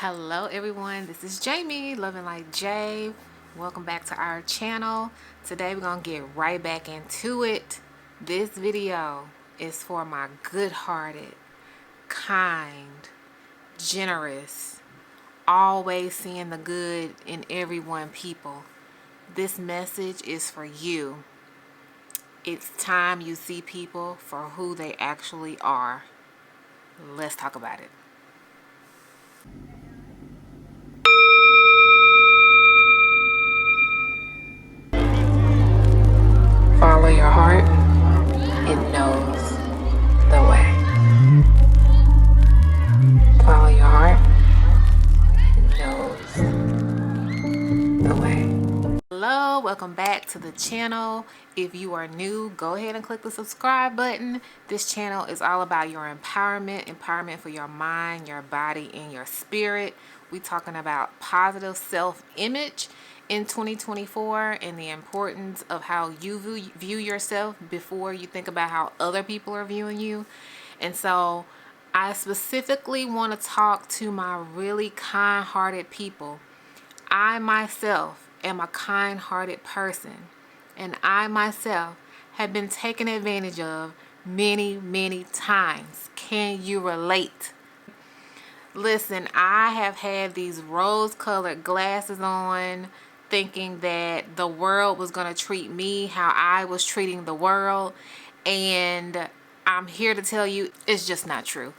Hello everyone, this is Jamie, Loveandlightj. Welcome back to our channel. Today we're gonna get right back into it. This video is for my good-hearted, kind, generous, always seeing the good in everyone people. This message is for you. It's time you see people for who they actually are. Let's talk about it. Follow your heart. It knows the way. Follow your heart. It knows the way. Hello, welcome back to the channel. If you are new, go ahead and click the subscribe button. This channel is all about your empowerment for your mind, your body, and your spirit. We're talking about positive self-image in 2024 and the importance of how you view yourself before you think about how other people are viewing you. And so I specifically want to talk to my really kind-hearted people. I myself am a kind-hearted person, and I myself have been taken advantage of many times. Can you relate? Listen, I have had these rose-colored glasses on, thinking that the world was going to treat me how I was treating the world, and I'm here to tell you it's just not true.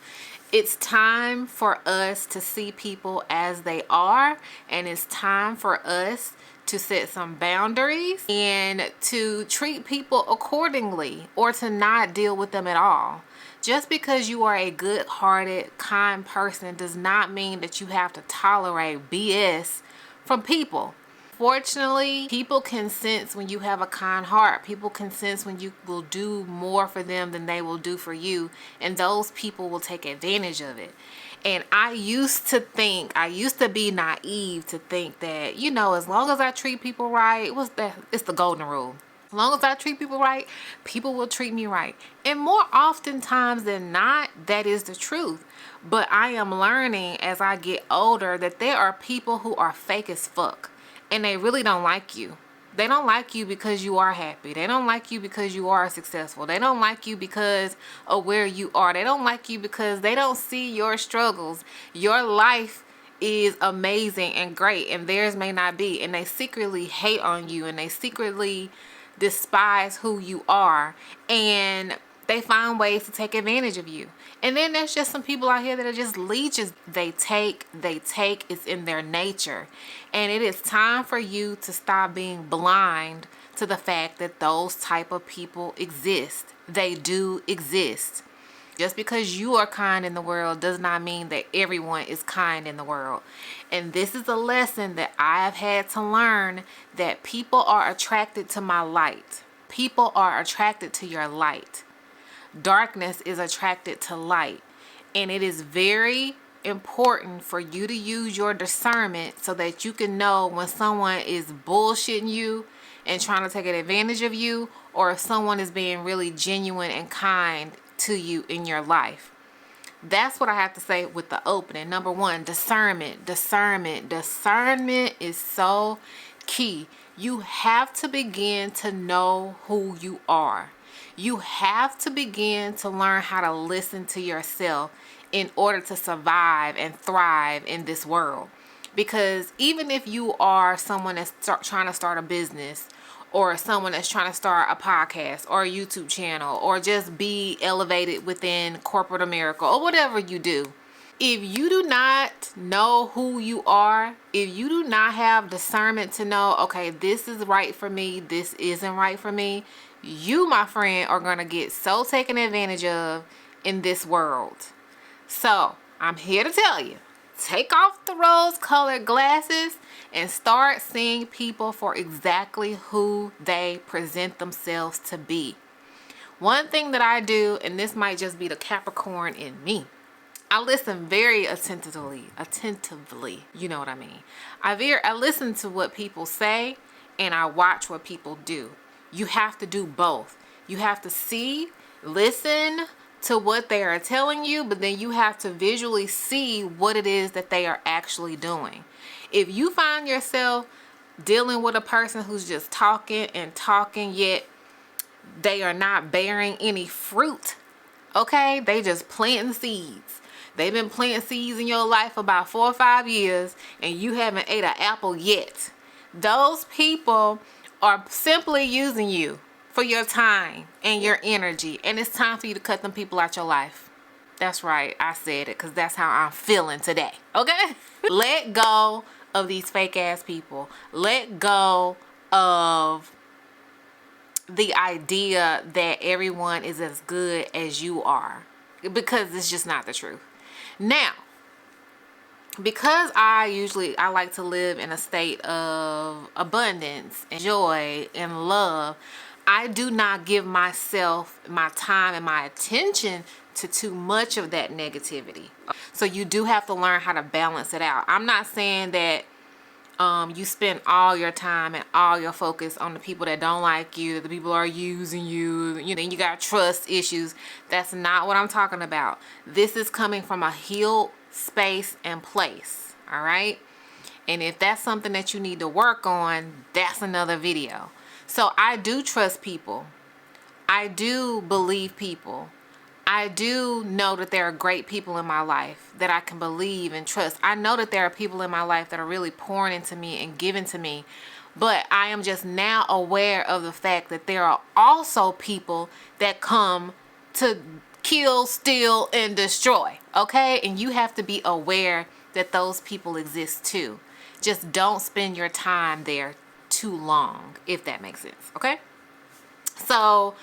It's time for us to see people as they are, and it's time for us to set some boundaries and to treat people accordingly, or to not deal with them at all. Just because you are a good-hearted, kind person does not mean that you have to tolerate BS from people. Fortunately, people can sense when you have a kind heart. People can sense when you will do more for them than they will do for you, and those people will take advantage of it. And I used to be naive to think that, as long as I treat people right, it's the golden rule. As long as I treat people right, people will treat me right. And more oftentimes than not, that is the truth. But I am learning as I get older that there are people who are fake as fuck. And they really don't like you. They don't like you because you are happy. They don't like you because you are successful. They don't like you because of where you are. They don't like you because they don't see your struggles. Your life is amazing and great, and theirs may not be. And they secretly hate on you, and they secretly despise who you are. And they find ways to take advantage of you. And then there's just some people out here that are just leeches. They take, it's in their nature. And it is time for you to stop being blind to the fact that those type of people exist. They do exist. Just because you are kind in the world does not mean that everyone is kind in the world. And this is a lesson that I have had to learn, that people are attracted to my light. People are attracted to your light. Darkness is attracted to light, and it is very important for you to use your discernment so that you can know when someone is bullshitting you and trying to take advantage of you, or if someone is being really genuine and kind to you in your life. That's what I have to say with the opening. Number one, discernment is so key. You have to begin to know who you are. You have to begin to learn how to listen to yourself in order to survive and thrive in this world. Because even if you are someone that's trying to start a business, or someone that's trying to start a podcast or a YouTube channel, or just be elevated within corporate America, or whatever you do, if you do not know who you are, if you do not have discernment to know, okay, this is right for me, this isn't right for me, you, my friend, are going to get so taken advantage of in this world. So I'm here to tell you, take off the rose-colored glasses and start seeing people for exactly who they present themselves to be. One thing that I do, and this might just be the Capricorn in me, I listen very attentively, you know what I mean. I listen to what people say, and I watch what people do. You have to do both. You have to see, listen, to what they are telling you, but then you have to visually see what it is that they are actually doing. If you find yourself dealing with a person who's just talking and talking, yet they are not bearing any fruit, okay? They just planting seeds. They've been planting seeds in your life for about 4 or 5 years, and you haven't ate an apple yet. Those people are simply using you for your time and your energy, and it's time for you to cut them people out your life. That's right, I said it, because that's how I'm feeling today, okay? Let go of these fake ass people. Let go of the idea that everyone is as good as you are, because it's just not the truth. Now, because I like to live in a state of abundance and joy and love, I do not give myself my time and my attention to too much of that negativity. So you do have to learn how to balance it out. I'm not saying that you spend all your time and all your focus on the people that don't like you, the people who are using you, then you got trust issues. That's not what I'm talking about. This is coming from a healed space and place, all right? And if that's something that you need to work on, that's another video. So I do trust people. I do believe people. I do know that there are great people in my life that I can believe and trust. I know that there are people in my life that are really pouring into me and giving to me. But I am just now aware of the fact that there are also people that come to kill, steal, and destroy. Okay? And you have to be aware that those people exist too. Just don't spend your time there too long, if that makes sense. Okay? So,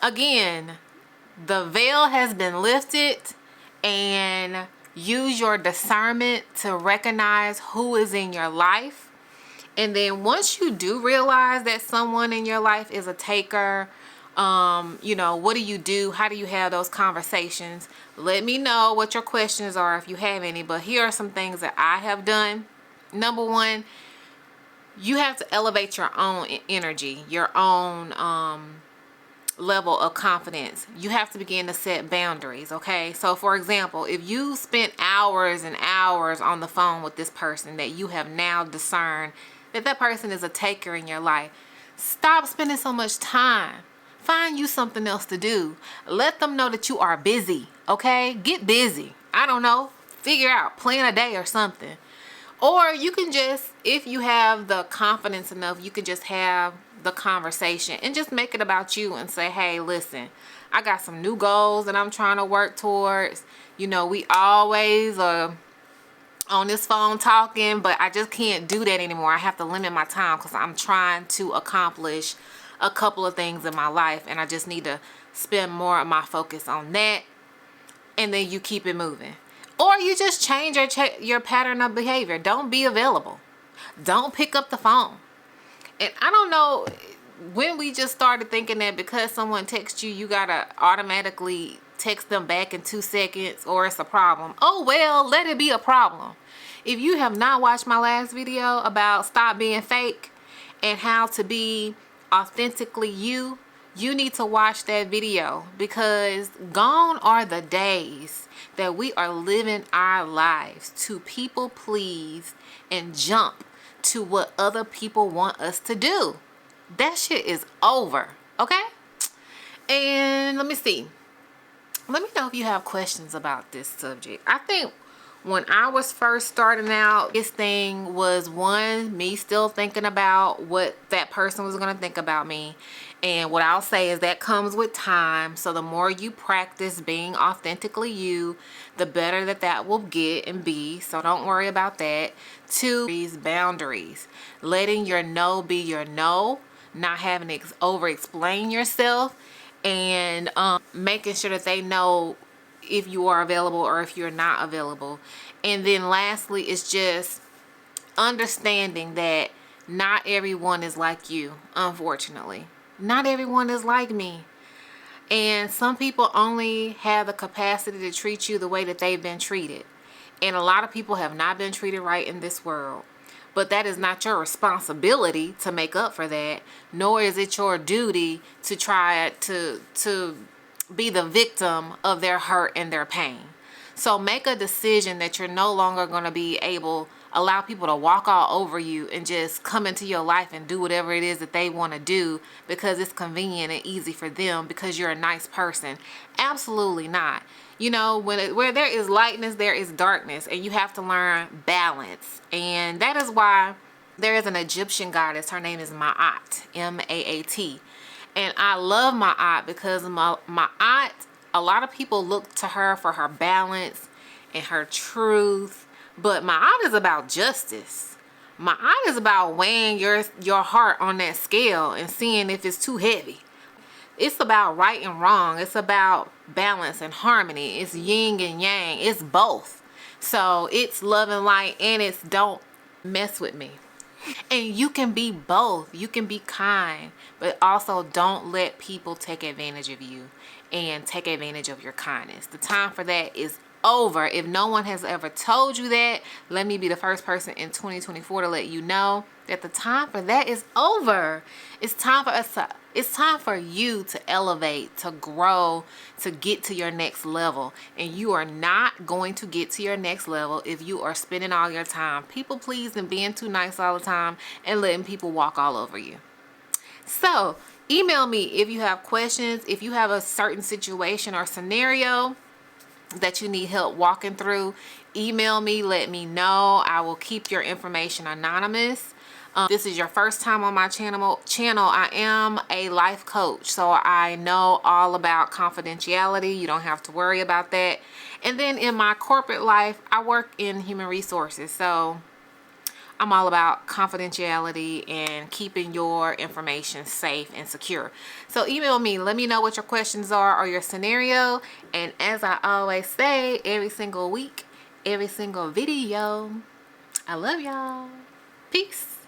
again, the veil has been lifted, and use your discernment to recognize who is in your life. And then once you do realize that someone in your life is a taker, what do you do? How do you have those conversations? Let me know what your questions are if you have any. But here are some things that I have done. Number one, you have to elevate your own energy, your own level of confidence. You have to begin to set boundaries, okay? So for example, if you spent hours and hours on the phone with this person that you have now discerned that person is a taker in your life, stop spending so much time. Find you something else to do. Let them know that you are busy, okay? Get busy. I don't know. Figure out, plan a day or something. Or you can just, if you have the confidence enough, you can just have the conversation and just make it about you and say, hey, listen, I got some new goals that I'm trying to work towards. We always are on this phone talking, but I just can't do that anymore. I have to limit my time because I'm trying to accomplish a couple of things in my life, and I just need to spend more of my focus on that. And then you keep it moving. Or you just change your pattern of behavior. Don't be available. Don't pick up the phone. And I don't know when we just started thinking that because someone texts you, you gotta automatically text them back in 2 seconds or it's a problem. Oh, well, let it be a problem. If you have not watched my last video about stop being fake and how to be authentically you, you need to watch that video, because gone are the days that we are living our lives to people please and jump to what other people want us to do. That shit is over, okay? And let me see. Let me know if you have questions about this subject. I think when I was first starting out, this thing was one, me still thinking about what that person was going to think about me. And what I'll say is that comes with time. So the more you practice being authentically you, the better that will get and be. So don't worry about that. 2, these boundaries. Letting your no be your no. Not having to over-explain yourself. And making sure that they know if you are available or if you're not available. And then lastly, it's just understanding that not everyone is like you, unfortunately. Not everyone is like me. And some people only have the capacity to treat you the way that they've been treated. And a lot of people have not been treated right in this world. But that is not your responsibility to make up for that, nor is it your duty to try to be the victim of their hurt and their pain. So make a decision that you're no longer going to be able allow people to walk all over you and just come into your life and do whatever it is that they want to do because it's convenient and easy for them because you're a nice person. Absolutely not. You know, where there is lightness, there is darkness, and you have to learn balance. And that is why there is an Egyptian goddess. Her name is Ma'at, M-A-A-T. And I love Ma'at because Ma'at, a lot of people look to her for her balance and her truth. But Ma'at is about justice. Ma'at is about weighing your heart on that scale and seeing if it's too heavy. It's about right and wrong. It's about balance and harmony. It's yin and yang. It's both. So it's love and light, and it's don't mess with me. And you can be both. You can be kind, but also don't let people take advantage of you and take advantage of your kindness. The time for that is over. If no one has ever told you that, let me be the first person in 2024 to let you know that the time for that is over. It's time for us to, it's time for you to elevate, to grow, to get to your next level. And you are not going to get to your next level if you are spending all your time people pleasing and being too nice all the time and letting people walk all over you. So email me if you have questions, if you have a certain situation or scenario that you need help walking through. Email me, let me know. I will keep your information anonymous. This is your first time on my channel. I am a life coach, so I know all about confidentiality. You don't have to worry about that. And then in my corporate life, I work in human resources, so I'm all about confidentiality and keeping your information safe and secure. So email me, let me know what your questions are or your scenario. And as I always say, every single week, every single video, I love y'all. Peace.